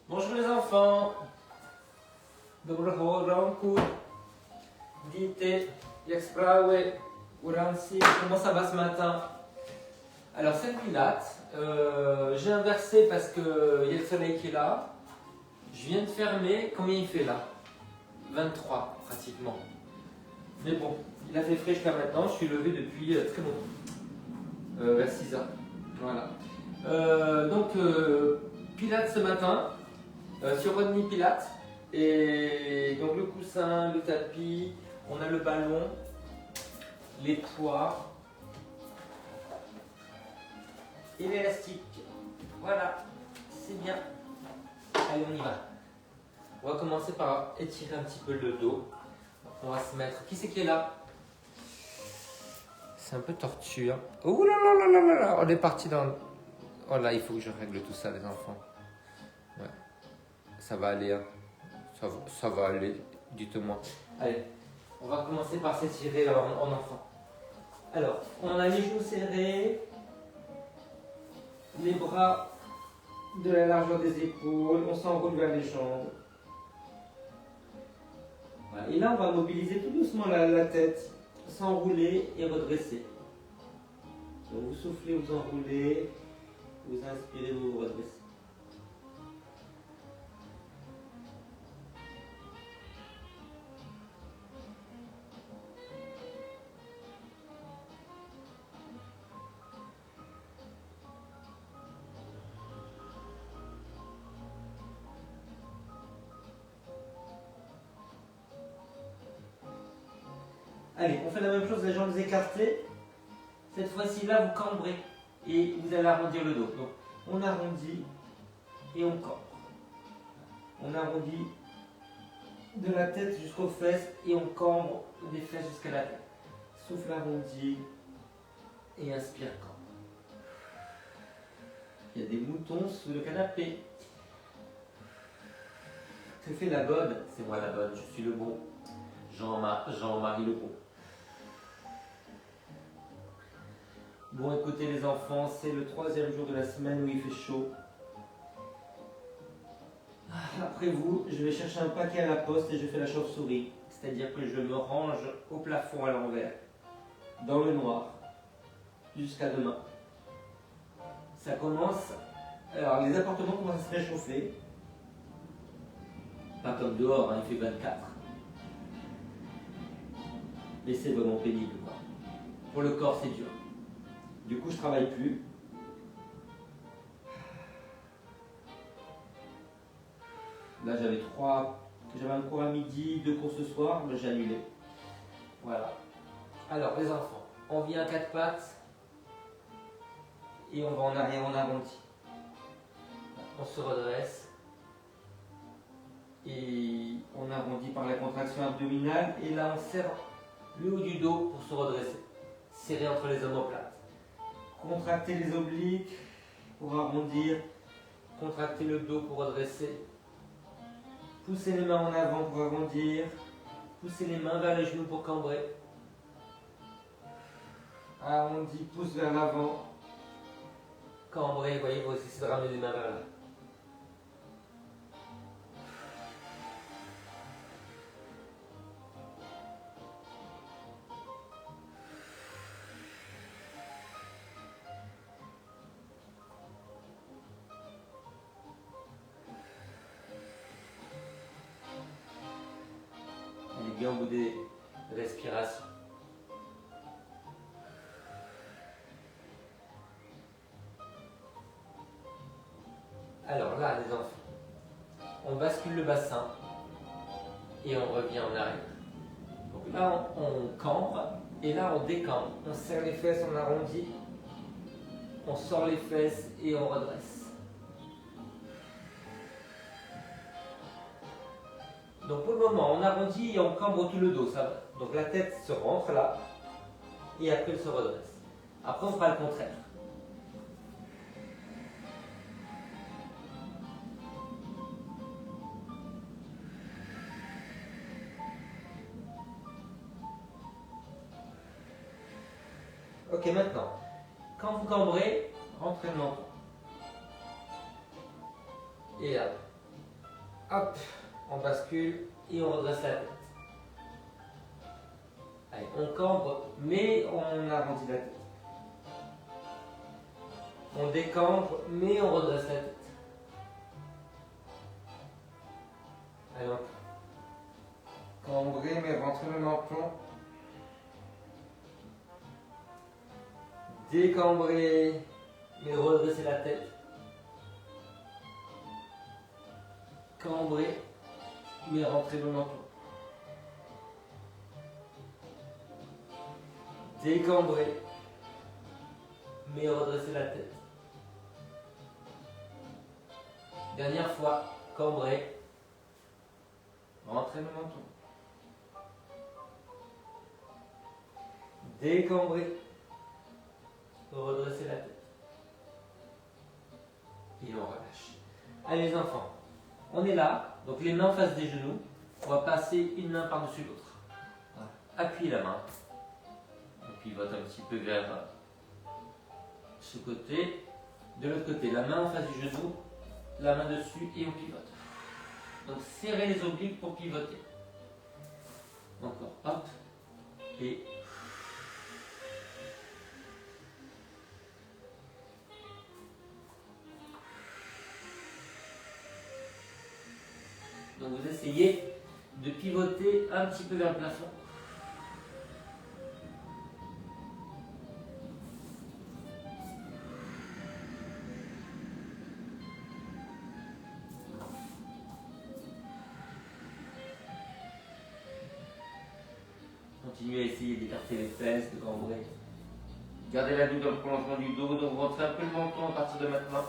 Bonjour les enfants. Dobro ranku. Dite, jak sprawy, uranci. Comment ça va ce matin? Alors c'est le Pilates. J'ai inversé parce qu'il y a le soleil qui est là. Je viens de fermer. Combien il fait là? 23 pratiquement. Mais bon, il a fait frais jusqu'à maintenant. Je suis levé depuis très longtemps. Vers 6 heures. Voilà. Pilates ce matin. Sur Rodney Pilates. Et donc le coussin, le tapis, on a le ballon, les poids et l'élastique. Voilà, c'est bien. Allez, on y va. On va commencer par étirer un petit peu le dos. On va se mettre. Qui c'est qui est là? C'est un peu tortue. Hein. Oh là là là là là là. On est parti dans. Oh là, il faut que je règle tout ça, les enfants. Ouais. Ça va aller. Hein. Ça va aller, dites-moi. Allez, on va commencer par s'étirer en enfant. Alors, on a les genoux serrés, les bras de la largeur des épaules, on s'enroule vers les jambes. Voilà. Et là, on va mobiliser tout doucement la tête, s'enrouler et redresser. Donc, vous soufflez, vous enroulez, vous inspirez, vous vous redressez. Allez, on fait la même chose, les jambes écartées. Cette fois-ci, là, vous cambrez et vous allez arrondir le dos. Donc, on arrondit et on cambre. On arrondit de la tête jusqu'aux fesses et on cambre des fesses jusqu'à la tête. Souffle arrondi et inspire, cambre. Il y a des moutons sous le canapé. Que fait la bonne? C'est moi la bonne, je suis le bon. Jean-Marie le bon. Bon, écoutez les enfants, c'est le 3e jour de la semaine où il fait chaud. Après vous, je vais chercher un paquet à la poste et je fais la chauve-souris. C'est-à-dire que je me range au plafond à l'envers, dans le noir, jusqu'à demain. Ça commence... Alors, les appartements commencent à se réchauffer. Pas comme dehors, hein, il fait 24. Mais c'est vraiment pénible, quoi. Pour le corps, c'est dur. Du coup, je travaille plus. Là, j'avais un cours à midi, 2 cours ce soir, mais j'ai annulé. Voilà. Alors, les enfants, on vient à 4 pattes et on va en arrière, on arrondit. On se redresse et on arrondit par la contraction abdominale. Et là, on serre le haut du dos pour se redresser. Serré entre les omoplates. Contractez les obliques pour arrondir. Contractez le dos pour redresser. Poussez les mains en avant pour arrondir. Poussez les mains vers les genoux pour cambrer. Arrondi, pousse vers l'avant. Cambrez, vous voyez, vous essayez de ramener les mains vers là. Bien au bout des respirations. Alors là, les enfants, on bascule le bassin et on revient en arrière. Donc là, on cambre et là, on décambre. On serre les fesses, on arrondit, on sort les fesses et on redresse. Donc pour le moment, on arrondit et on cambre tout le dos, ça va. Donc la tête se rentre là, et après elle se redresse. Après on fera le contraire. Ok, maintenant, quand vous cambrez, rentrez le menton. Et là, Hop, on bascule et on redresse la tête. Allez, on cambre, mais on arrondit la tête. On décambre, mais on redresse la tête. Allez, on cambrer, mais rentrer le menton. Décambrer, mais redresser la tête. Cambrer, mais rentrer le menton. Décambrer, mais redresser la tête. Dernière fois, cambrer, rentrer le menton. Décambrer, redresser la tête. Et on relâche. Allez les enfants, on est là, donc les mains en face des genoux. On va passer une main par-dessus l'autre. Voilà. Appuyez la main. On pivote un petit peu vers ce côté. De l'autre côté, la main en face du genou, la main dessus et on pivote. Donc serrez les obliques pour pivoter. Encore, hop, et donc vous essayez de pivoter un petit peu vers le plafond. Continuez à essayer d'écarter les fesses, de cambrer. Gardez la douille dans le prolongement du dos, donc vous rentrez un peu le menton à partir de maintenant.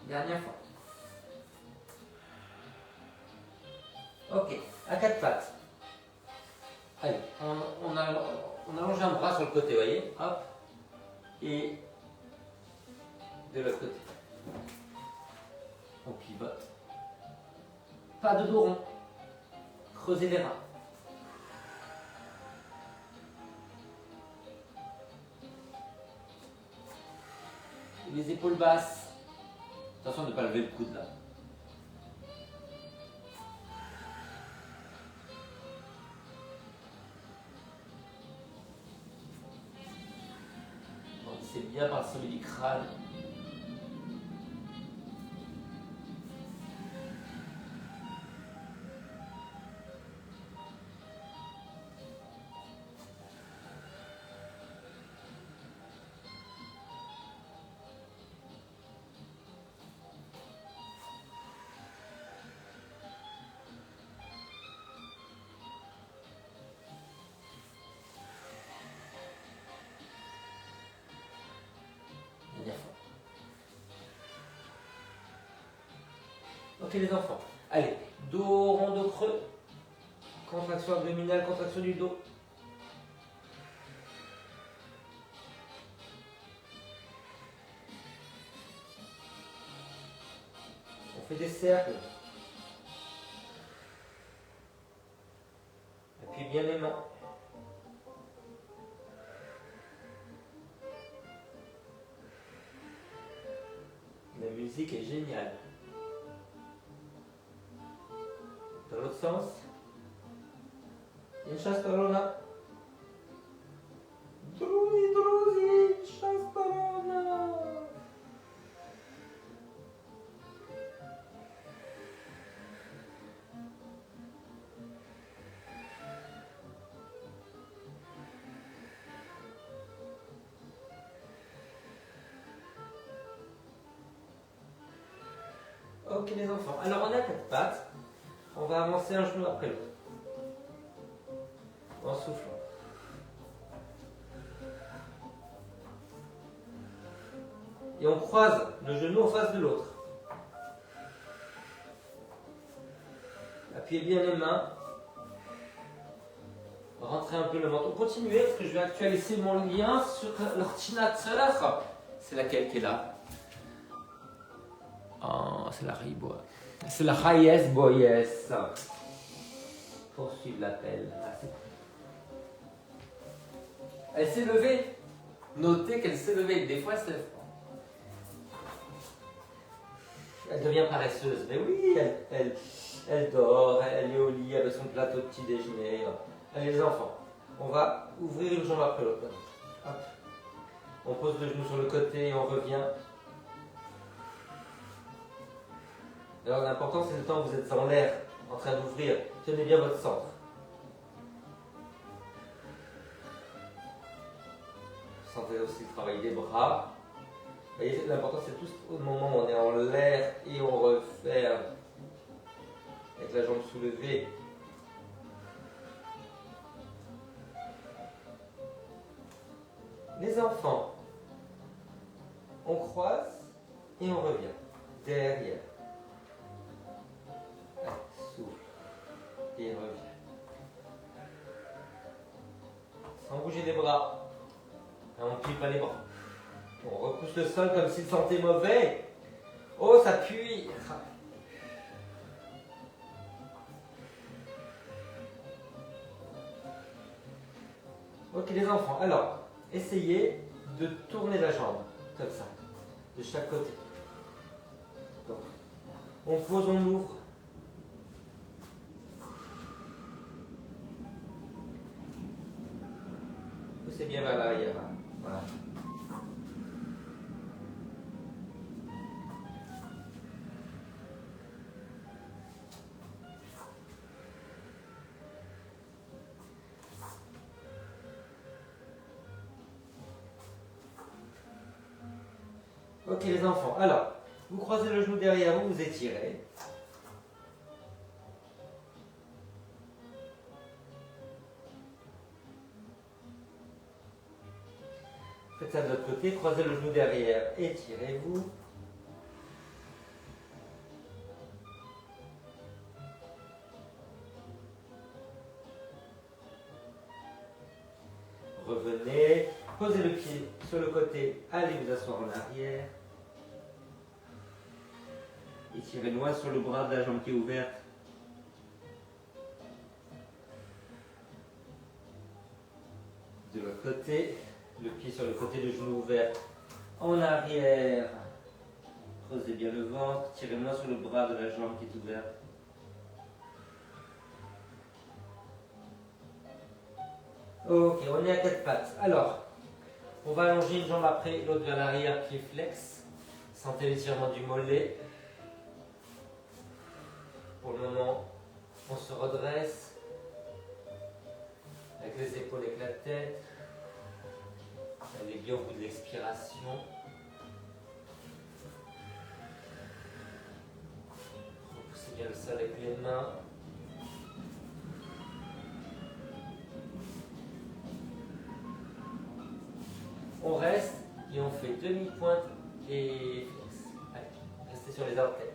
Dernière fois. Ok, à quatre pattes. Allez, on allonge un bras sur le côté, vous voyez, hop, et de l'autre côté. On pivote. Pas de dos rond. Creusez les reins. Les épaules basses. Attention de ne pas lever le coude là. C'est bien par le sommet du crâne. Ok les enfants, allez, dos rond, dos creux, contraction abdominale, contraction du dos. On fait des cercles. Appuyez bien les mains. La musique est géniale. Dans l'autre sens. Une chasse corona. Druzi, druzi, chasse corona. Ok les enfants, alors on a quatre pattes. On va avancer un genou après l'autre. En soufflant. Et on croise le genou en face de l'autre. Appuyez bien les mains. Rentrez un peu le menton. Continuez parce que je vais actualiser mon lien sur l'ordinateur. C'est laquelle qui est là? Oh, c'est la Ribois. C'est la Hayes Boyes. poursuivre l'appel. Elle s'est levée. Notez qu'elle s'est levée. Des fois, elle devient paresseuse. Mais oui, elle dort, elle est au lit avec son plateau de petit déjeuner. Allez les enfants, on va ouvrir une jambe après l'autre. Hop. On pose le genou sur le côté et on revient. Alors l'important c'est le temps que vous êtes en l'air, en train d'ouvrir. Tenez bien votre centre. Sentez aussi le travail des bras. Vous voyez, l'important c'est tout au moment où on est en l'air et on referme avec la jambe soulevée. Les enfants, on croise et on revient. Derrière. Souffle. Et on revient. Sans bouger les bras. On ne plie pas les bras. On repousse le sol comme s'il sentait mauvais. Oh, ça pue. Ok les enfants, alors, essayez de tourner la jambe, comme ça, de chaque côté. Donc, on pose, on ouvre. Poussez bien vers l'arrière. Voilà. Ok les enfants, alors, vous croisez le genou derrière vous, vous étirez. Faites ça de l'autre côté, croisez le genou derrière, étirez-vous. Revenez, posez le pied sur le côté, allez vous asseoir en arrière. Étirez loin sur le bras de la jambe qui est ouverte. De l'autre côté, le pied sur le côté du genou ouvert en arrière. Creusez bien le ventre, tirez loin sur le bras de la jambe qui est ouverte. Ok, on est à quatre pattes. Alors, on va allonger une jambe après l'autre vers l'arrière, pied flex. Sentez l'étirement du mollet. Pour le moment, on se redresse avec les épaules avec la tête. Allez bien au bout de l'expiration. Repoussez bien le sol avec les mains. On reste et on fait demi-pointe et flex. Allez, restez sur les orteils.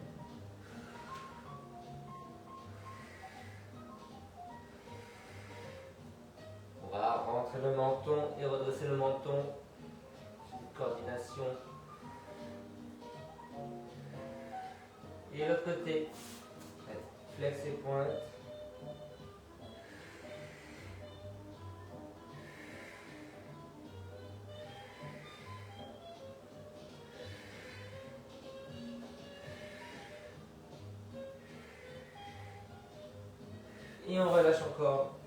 On va rentrer le menton et redresser le menton. Coordination. Et l'autre côté. Allez, flex et pointe. Et on relâche encore.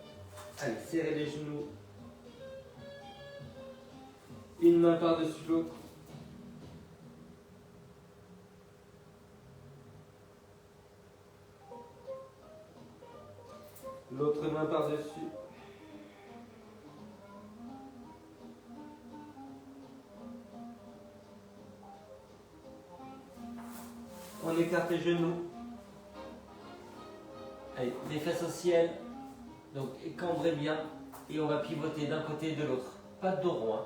Allez, serrez les genoux. Une main par-dessus l'autre. L'autre main par-dessus. On écarte les genoux. Allez, les fesses au ciel. Donc, cambrez bien. Et on va pivoter d'un côté et de l'autre. Pas de dos rond. Hein.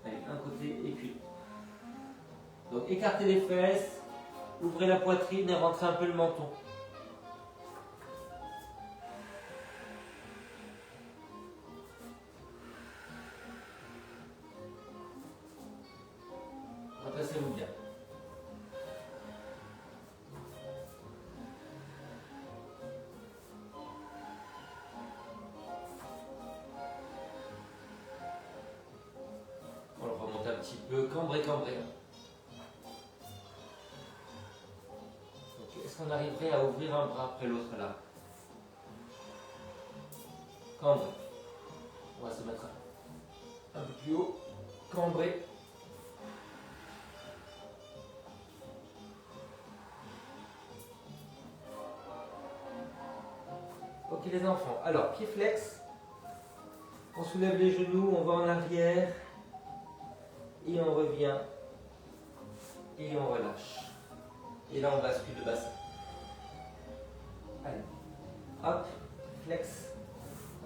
Allez, un côté et puis l'autre. Donc, écartez les fesses. Ouvrez la poitrine et rentrez un peu le menton. Redressez-vous bien. petit peu, cambrez, cambrez. Est-ce qu'on arriverait à ouvrir un bras après l'autre là? Cambrez. On va se mettre un peu plus haut. Cambrez. Ok les enfants, alors pied flex, on soulève les genoux, on va en arrière, et on revient, et on relâche. Et là on bascule le bassin. Allez, hop, flex,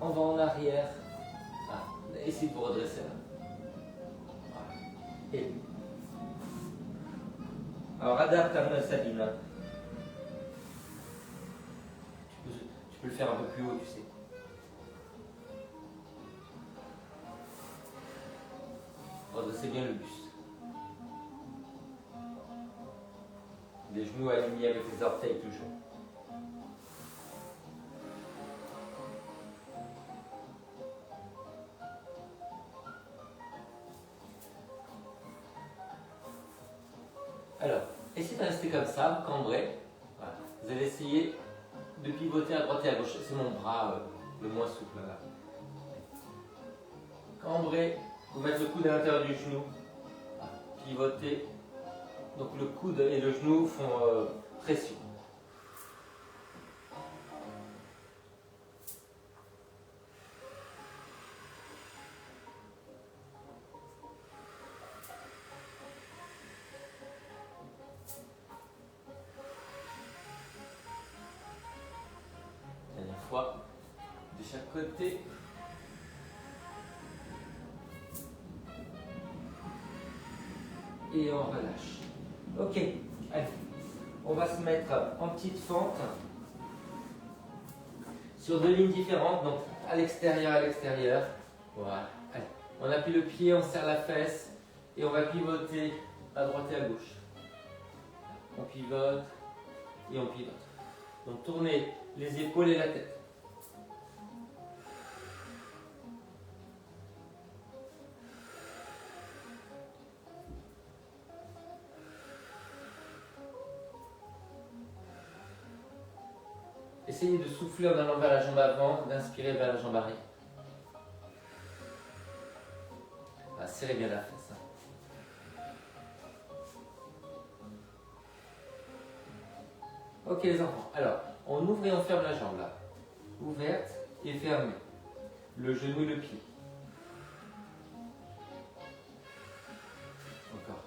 on va en arrière, essayez de vous redresser là. Voilà. Et alors adapte à Sabine. Tu peux le faire un peu plus haut, tu sais. Redressez bien le buste. Les genoux alignés avec les orteils toujours. Alors, essayez de rester comme ça, cambré. Voilà. Vous allez essayer de pivoter à droite et à gauche. C'est mon bras le moins souple là. Cambré, vous mettez le coude à l'intérieur du genou. Pivoter. Donc le coude et le genou font pression. Dernière fois, de chaque côté. Et on relâche. Ok, allez, on va se mettre en petite fente sur deux lignes différentes, donc à l'extérieur. Voilà, allez, on appuie le pied, on serre la fesse et on va pivoter à droite et à gauche. On pivote et on pivote. Donc tournez les épaules et la tête. Essayez de souffler en allant vers la jambe avant, d'inspirer vers la jambe arrière. Serrez bien la fesse. Ok les enfants, alors on ouvre et on ferme la jambe là. Ouverte et fermée. Le genou et le pied. Encore.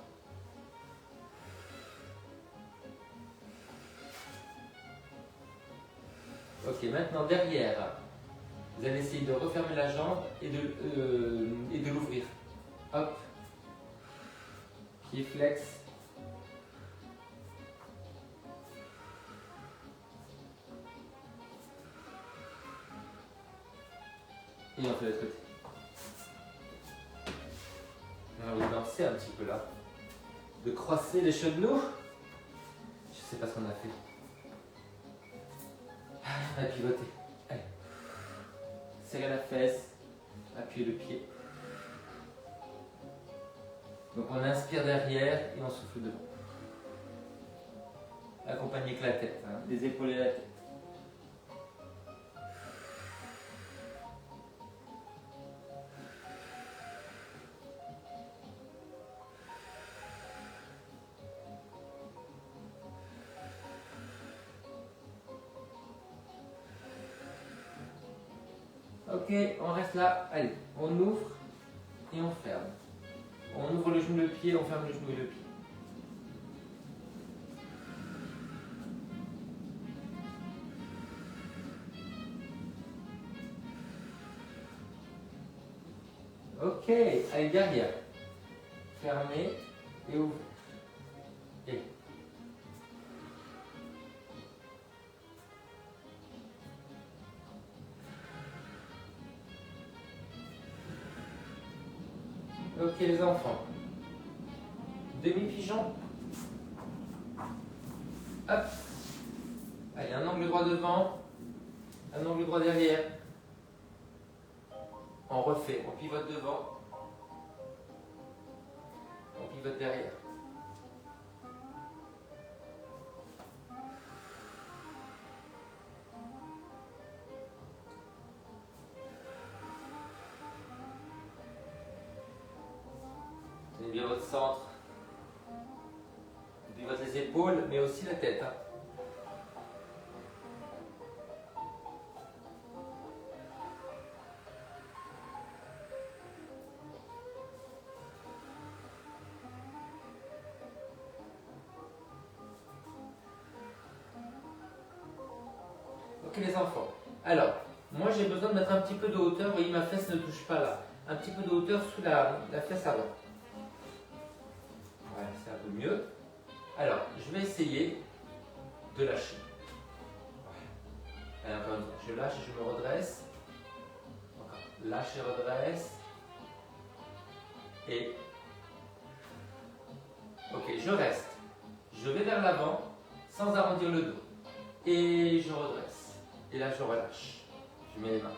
Ok, maintenant derrière, vous allez essayer de refermer la jambe et de l'ouvrir. Hop. Pied flex. Et on fait l'autre côté. On va danser un petit peu là. De croiser les genoux. Je sais pas ce qu'on a fait. On va pivoter. Allez. Serrez la fesse. Appuyez le pied. Donc on inspire derrière et on souffle devant. Accompagnez avec la tête, hein, les épaules et la tête. Ok, on reste là. Allez, on ouvre et on ferme. On ouvre le genou, le pied, on ferme le genou et le pied. Ok, allez derrière. Fermez et ouvrez. Et. Ok les enfants. Demi-pigeon. Hop. Allez, un angle droit devant, un angle droit derrière. On refait, on pivote devant. On pivote derrière. Tenez bien votre centre. On pivote les épaules, mais aussi la tête. Hein. Ok les enfants. Alors, moi j'ai besoin de mettre un petit peu de hauteur. Vous voyez, ma fesse ne touche pas là. Un petit peu de hauteur sous la fesse avant. Voilà, c'est un peu mieux. Alors, je vais essayer de lâcher. Allez, encore une fois. Je lâche et je me redresse. Encore. Lâche et redresse. Et... Ok, je reste. Je vais vers l'avant sans arrondir le dos. Et je redresse. Et là, je relâche. Je mets les mains.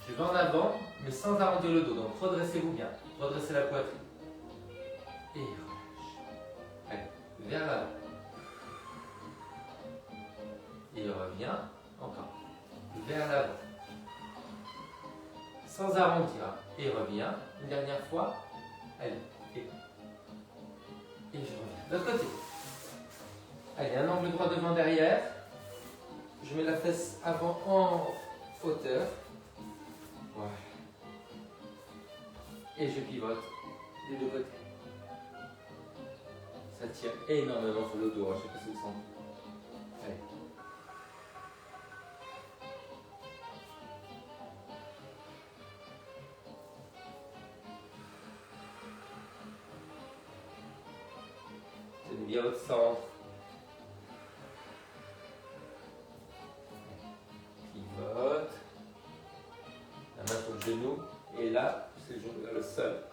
Je vais en avant, mais sans arrondir le dos. Donc, redressez-vous bien. Redressez la poitrine. Et relâche. Allez, vers l'avant. Et revient. Encore. Vers l'avant. Sans arrondir. Et revient. Une dernière fois. Allez. Et je reviens. De l'autre côté. Allez, un angle droit devant derrière. Je mets la fesse avant en hauteur. Voilà. Et je pivote des deux côtés. Ça tire énormément sur le dos. Je ne sais pas si vous sentez. Allez. Tenez bien votre centre. Pivote. La main sur le genou. Et là, c'est le genou vers le sol.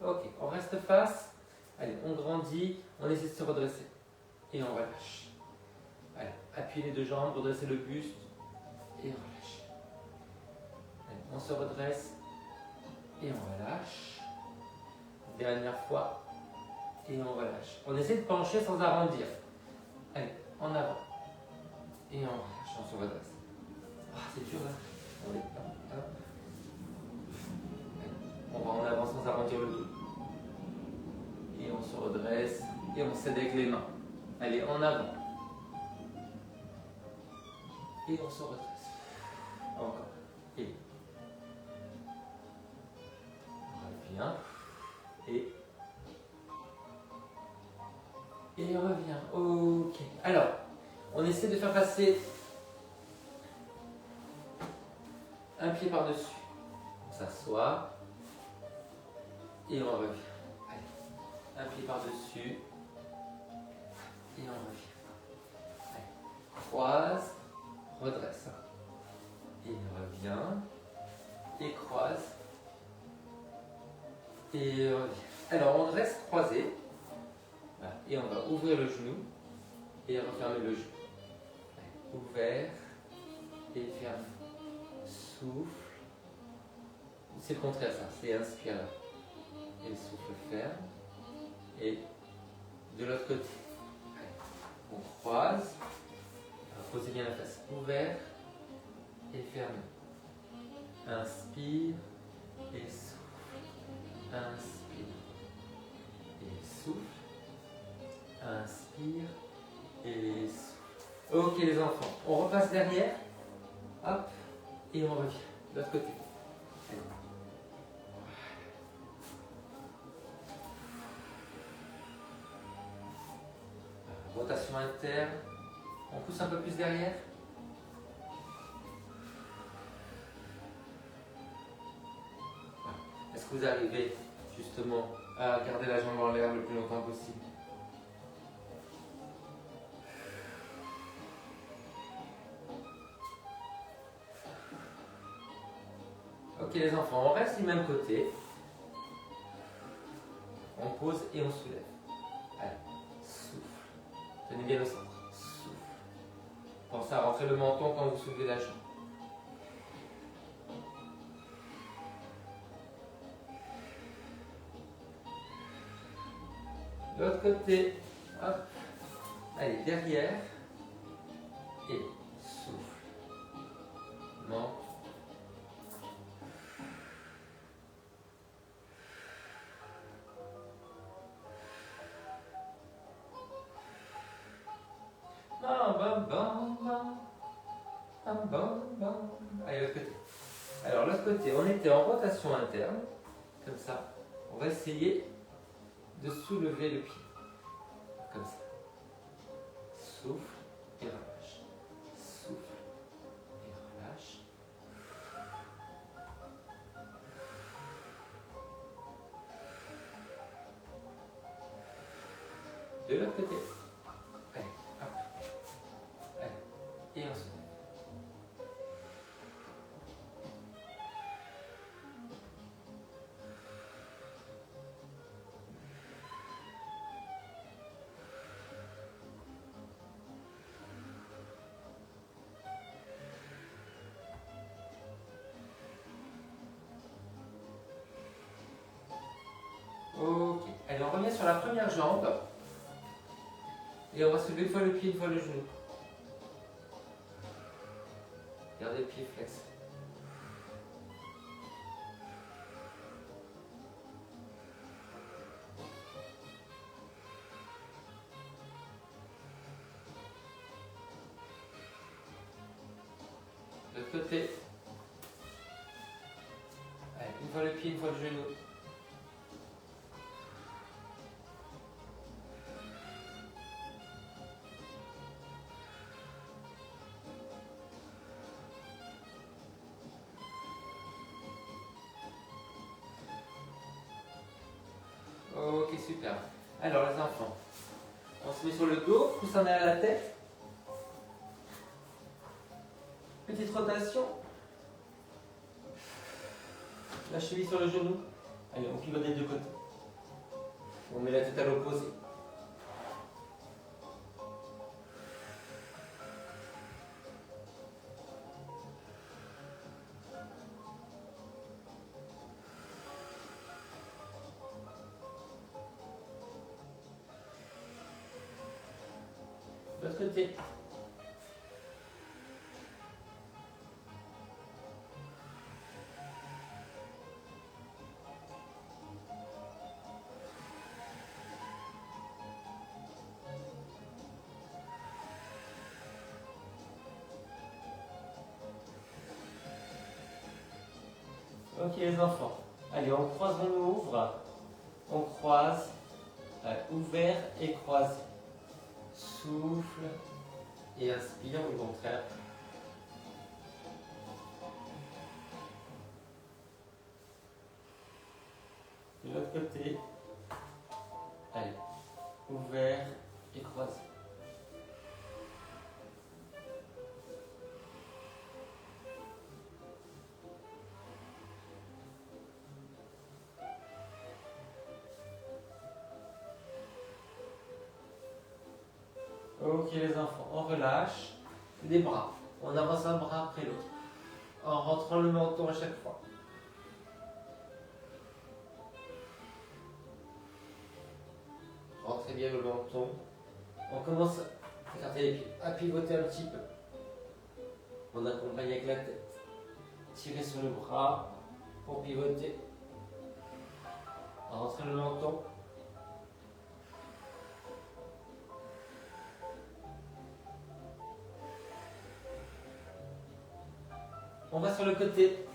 Ok, on reste face. Allez, on grandit, on essaie de se redresser. Et on relâche. Allez, appuyez les deux jambes, redressez le buste. Et relâche. Allez, on se redresse. Et on relâche. Dernière fois. Et on relâche. On essaie de pencher sans arrondir. Allez, en avant. Et on relâche, on se redresse. Ah, c'est dur là. Allez, hop. On va en avant sans arrondir le dos. Et on se redresse. Et on s'aide avec les mains. Allez, en avant. Et on se redresse. Encore. Et on revient. Et on revient. Ok. Alors, on essaie de faire passer un pied par-dessus. On s'assoit. Et on revient. Allez. Un pied par-dessus. Et on revient. Allez. Croise. Redresse. Et revient. Et croise. Et revient. Alors, on reste croisé. Voilà. Et on va ouvrir le genou. Et refermer le genou. Allez. Ouvert. Et fermé. Souffle. C'est le contraire, ça. C'est inspire. Et le souffle ferme. Et de l'autre côté. Allez. On croise. Posez bien la face. Ouvert et fermé. Inspire et souffle. Inspire et souffle. Inspire et souffle. Ok les enfants, on repasse derrière. Hop. Et on revient. De l'autre côté. Allez. Rotation interne. On pousse un peu plus derrière. Est-ce que vous arrivez justement à garder la jambe en l'air le plus longtemps possible? Ok. Ok les enfants, on reste du même côté. On pose et on soulève. Allez, souffle. Tenez bien le centre. Souffle. Pensez à rentrer le menton quand vous soulevez la jambe. De l'autre côté. Hop. Allez, derrière. Et souffle. Menton. Bam, bam, bam, bam. Bam, bam, bam. Allez, l'autre côté. Alors, l'autre côté, on était en rotation interne. Comme ça. On va essayer de soulever le pied. Comme ça. Souffle et relâche. Souffle et relâche. De l'autre côté. Allez, hop. Allez. Et on se lève. Ok. Allez, on revient sur la première jambe. Et on va soulever une fois le pied, une fois le genou. Gardez le pied flex. De l'autre côté. Allez, une fois le pied, une fois le genou. Ok, super. Alors les enfants, on se met sur le dos, coussin derrière la tête. Petite rotation. La cheville sur le genou. Allez, on pivote des deux côtés. On met la tête à l'opposé. De l'autre côté. Ok les enfants. Allez, on croise, on ouvre. On croise. Allez, ouvert et croisé. Souffle. Et inspire ou le contraire. De l'autre côté. Allez. Ouvert et croisé. Ok les enfants, on relâche les bras. On avance un bras après l'autre. En rentrant le menton à chaque fois. Rentrez bien le menton. On commence à écarter les pieds, à pivoter un petit peu. On accompagne avec la tête. Tirez sur le bras pour pivoter. Rentrez le menton. On va sur le côté.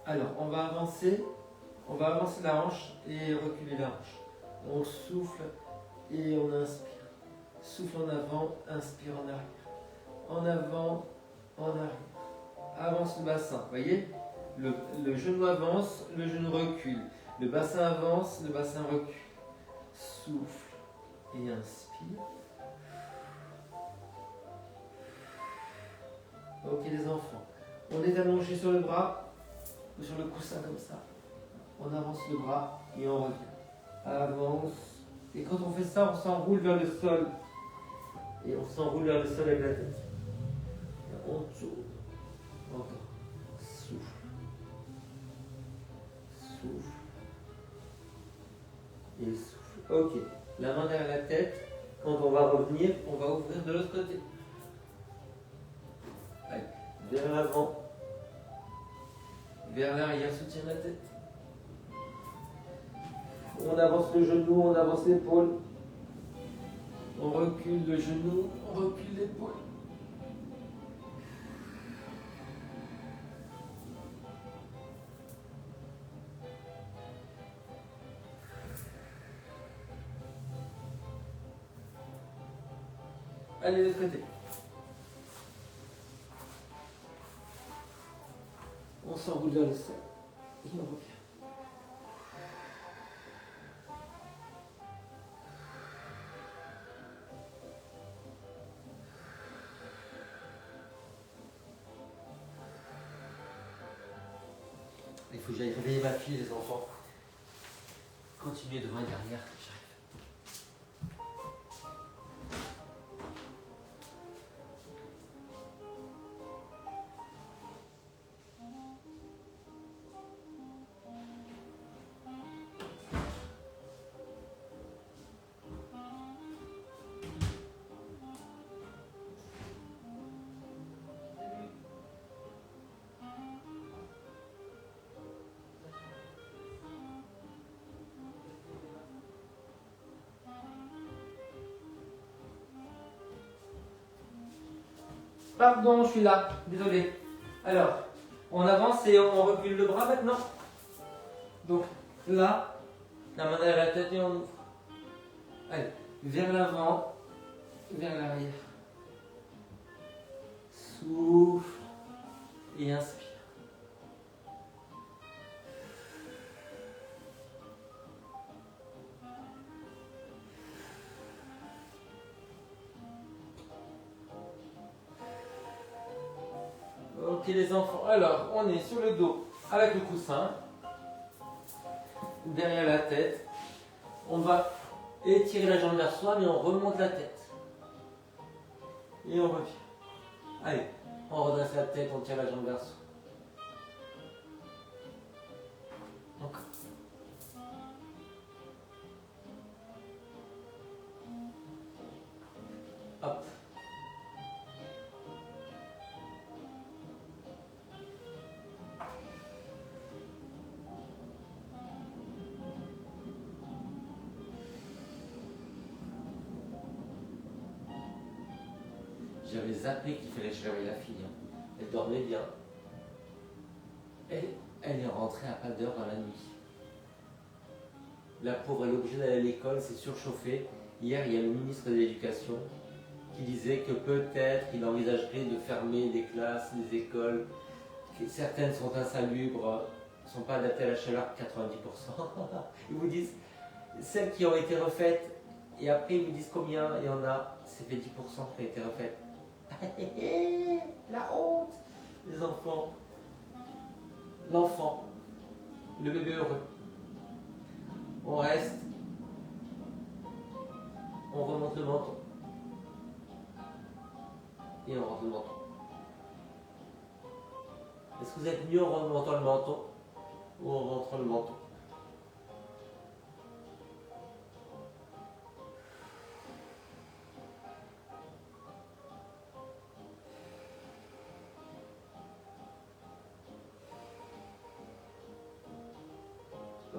Alors, on va avancer la hanche et reculer la hanche. On souffle et on inspire. Souffle en avant, inspire en arrière. En avant, en arrière. Avance le bassin, voyez? Le genou avance, le genou recule. Le bassin avance, le bassin recule. Souffle et inspire. Ok les enfants, on est allongé sur le bras, sur le coussin comme ça. On avance le bras et on revient. Avance. Et quand on fait ça, on s'enroule vers le sol. Et on s'enroule vers le sol avec la tête. Et on tourne. Encore. Souffle. Souffle. Et souffle. Ok. La main derrière la tête. Quand on va revenir, on va ouvrir de l'autre côté. Allez. Vers l'avant. Vers l'arrière, soutient la tête. On avance le genou, on avance l'épaule. On recule le genou, on recule l'épaule. Allez, de l'autre côté. On s'enroule vers le sol. Et on revient. Il faut que j'aille réveiller ma fille, les enfants. Continuez devant et derrière. J'arrive. Pardon, je suis là. Désolé. Alors, on avance et on recule le bras maintenant. Donc, là, la main derrière la tête et on ouvre. Allez, vers l'avant, vers l'arrière. Souffle et inspire. Ok les enfants, alors on est sur le dos avec le coussin, derrière la tête. On va étirer la jambe vers soi mais on remonte la tête. Et on revient. Allez, on redresse la tête, on tire la jambe vers soi. Encore. Hop. J'avais zappé qu'il fallait que je réveille la fille. Elle dormait bien. Elle est rentrée à pas d'heure dans la nuit. La pauvre, elle est obligée d'aller à l'école, c'est surchauffé. Hier, il y a le ministre de l'Éducation qui disait que peut-être il envisagerait de fermer des classes, des écoles, que certaines sont insalubres, ne sont pas adaptées à la chaleur, 90%. Ils vous disent, celles qui ont été refaites, et après ils vous disent combien il y en a, c'est fait 10% qui a été refaites. La honte, les enfants, l'enfant, le bébé heureux. On reste, on remonte le menton et on rentre le menton. Est-ce que vous êtes mieux en remontant le menton ou en rentrant le menton?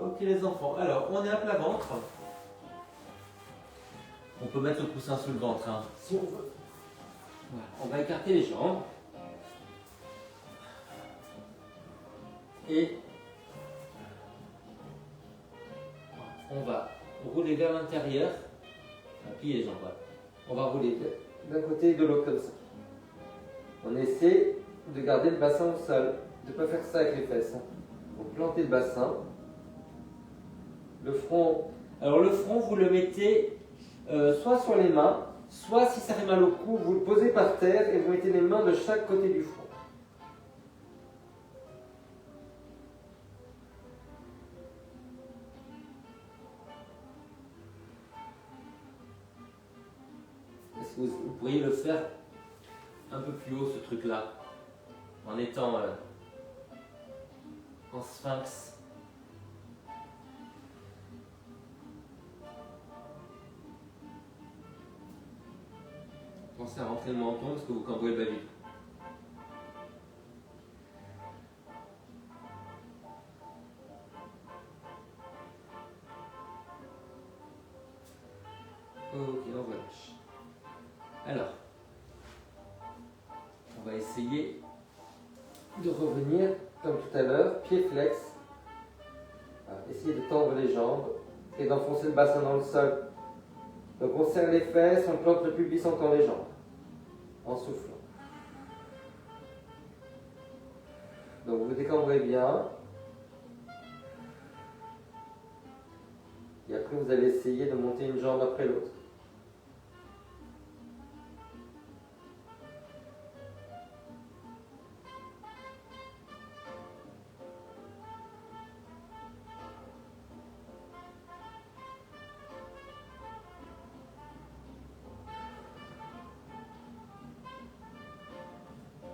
Ok les enfants, alors on est à plat ventre. On peut mettre le coussin sous le ventre hein, si on veut. Voilà. On va écarter les jambes. Et on va rouler vers l'intérieur. Plier les jambes. Voilà. On va rouler d'un côté et de l'autre comme ça. On essaie de garder le bassin au sol. De ne pas faire ça avec les fesses. Vous plantez le bassin. Le front. Alors le front, vous le mettez soit sur les mains, soit si ça fait mal au cou, vous le posez par terre et vous mettez les mains de chaque côté du front. vous pourriez le faire un peu plus haut, ce truc-là, en étant en sphinx. Pensez à rentrer le menton parce que vous cambrez le bas du tout. Ok, on relâche. Alors, on va essayer de revenir comme tout à l'heure, pied flex. Voilà, essayez de tendre les jambes et d'enfoncer le bassin dans le sol. Donc on serre les fesses, on plante le pubis, on tend les jambes en soufflant. Donc vous décambrez bien. Et après vous allez essayer de monter une jambe après l'autre.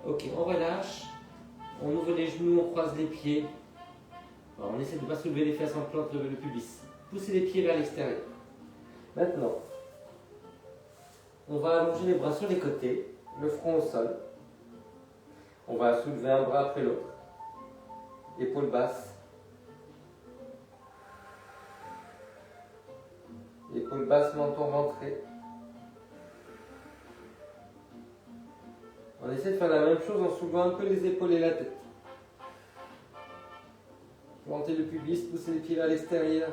Ok, on relâche, on ouvre les genoux, on croise les pieds. Alors, on essaie de ne pas soulever les fesses, on plante le pubis. Poussez les pieds vers l'extérieur. Maintenant, on va allonger les bras sur les côtés, le front au sol. On va soulever un bras après l'autre. Épaules basses. Épaules basses, menton rentré. On essaie de faire la même chose en soulevant un peu les épaules et la tête. Plantez le pubis, poussez les pieds vers l'extérieur.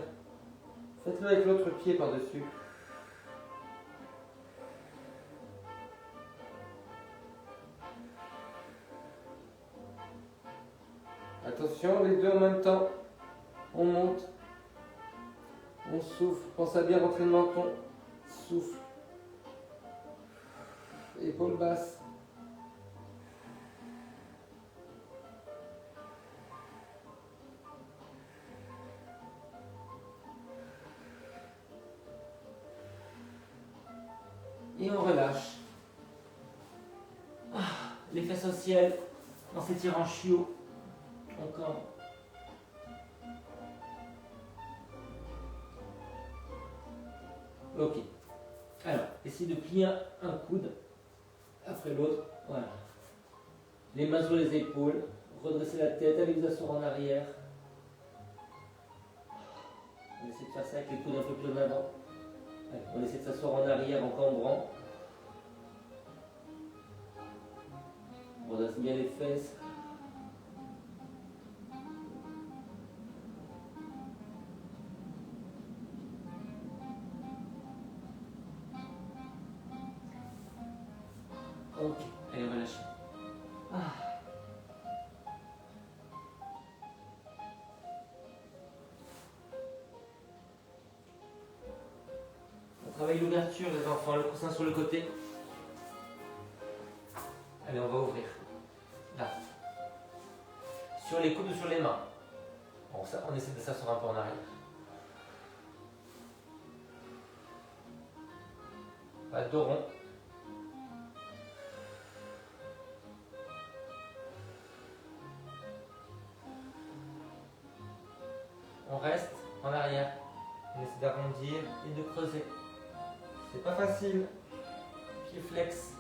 Faites-le avec l'autre pied par-dessus. Attention, les deux en même temps. On monte. On souffle. Pensez à bien rentrer le menton. Souffle. Épaules basses. Et on relâche. Les fesses au ciel. On s'étire en chiot. Encore. Ok. Alors, essayez de plier un coude après l'autre. Voilà. Les mains sur les épaules. Redressez la tête, allez vous asseoir en arrière. On essaie de faire ça avec les coudes un peu plus en avant. Allez, on essaie de s'asseoir en arrière en cambrant. On redresse bien les fesses. Ok, allez, on va lâcher. On travaille l'ouverture, les enfants, le coussin sur le côté. Allez, on va ouvrir. Là. Sur les coudes ou sur les mains. Bon, ça, on essaie de s'asseoir un peu en arrière. Pas de dos rond. On reste en arrière. On essaie d'arrondir et de creuser. C'est pas facile. Pied flex.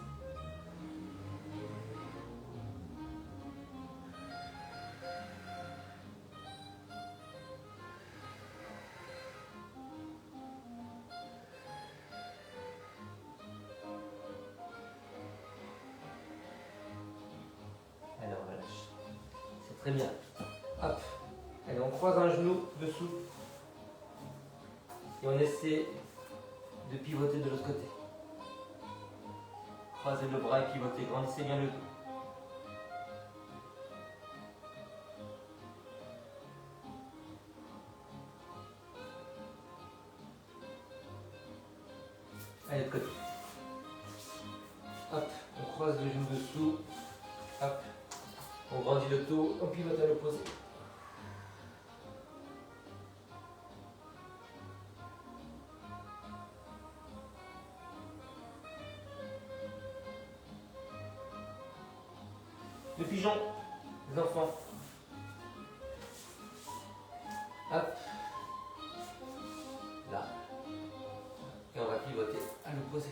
Allez, on relâche. C'est très bien. Hop. Allez, on croise un genou dessous. Et on essaie de pivoter de l'autre côté. Croisez le bras et pivotez. Grandissez bien le dos. Allez, de côté. Hop, on croise le genou dessous. Hop, on grandit le dos, on pivote à l'opposé. Le pigeon, les enfants. Hop. Là. Et on va pivoter à l'opposé.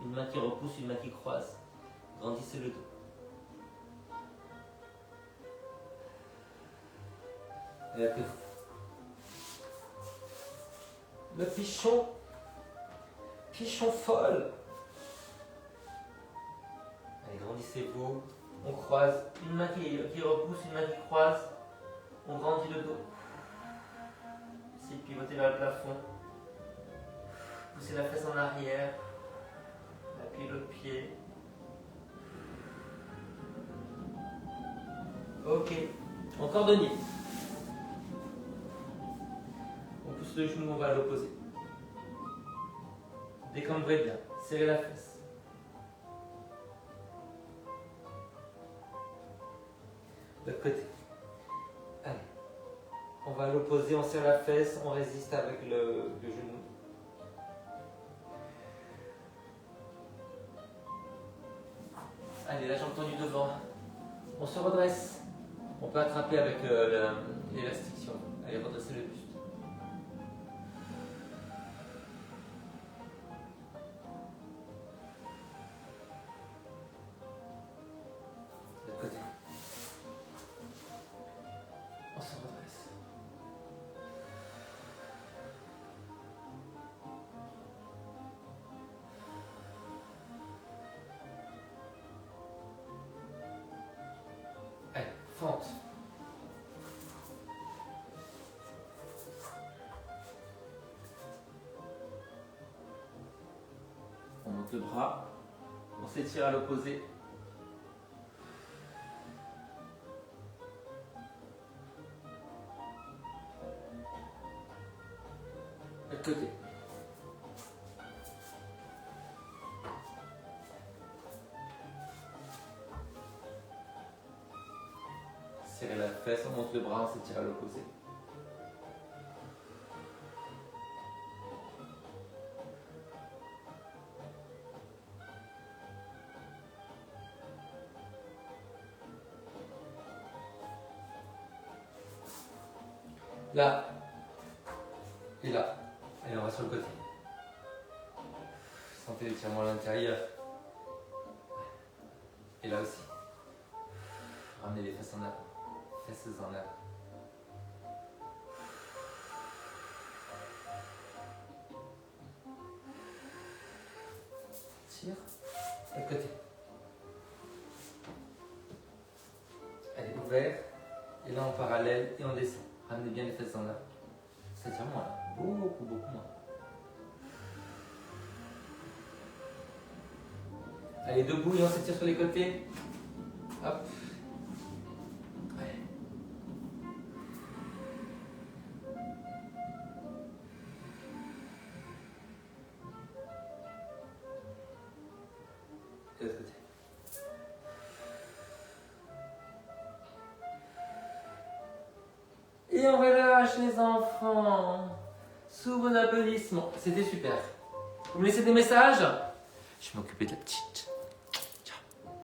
Une main qui repousse, une main qui croise. Grandissez le dos. Et la queue. Le pichon. Pichon folle. Allez, grandissez-vous. On croise. Une main qui repousse, une main qui croise. On grandit le dos. Essayez de pivoter vers le plafond. Poussez la fesse en arrière. Appuyez l'autre pied. Ok. En cordonnier. On pousse le genou, on va à l'opposé. Décambrez bien. Serrez la fesse. De l'autre côté. Allez. On va à l'opposé, on serre la fesse, on résiste avec le genou. Allez, la jambe tendue devant. On se redresse. On peut attraper avec l'élastique si on veut. Allez, redressez le buste. De l'autre côté. On se redresse. Allez, fente. On monte le bras. On s'étire à l'opposé. De l'autre côté. Serrez la fesse, on monte le bras, on s'étire à l'opposé. Là. Et là. Et on va sur le côté. Sentez l'étirement à l'intérieur. Et là aussi. Ramenez les fesses en avant. Fesses en avant. Tire. De l'autre côté. Allez, ouvert. Et là en parallèle et on descend. Ramenez bien les fesses en avant. Ça tire moins là. Beaucoup moins. Allez, debout et on s'étire sur les côtés. Hop. Allez. De l'autre côté. Et on relâche les enfants. Sous vos applaudissements. C'était super. Vous me laissez des messages? Je vais m'occuper de la petite.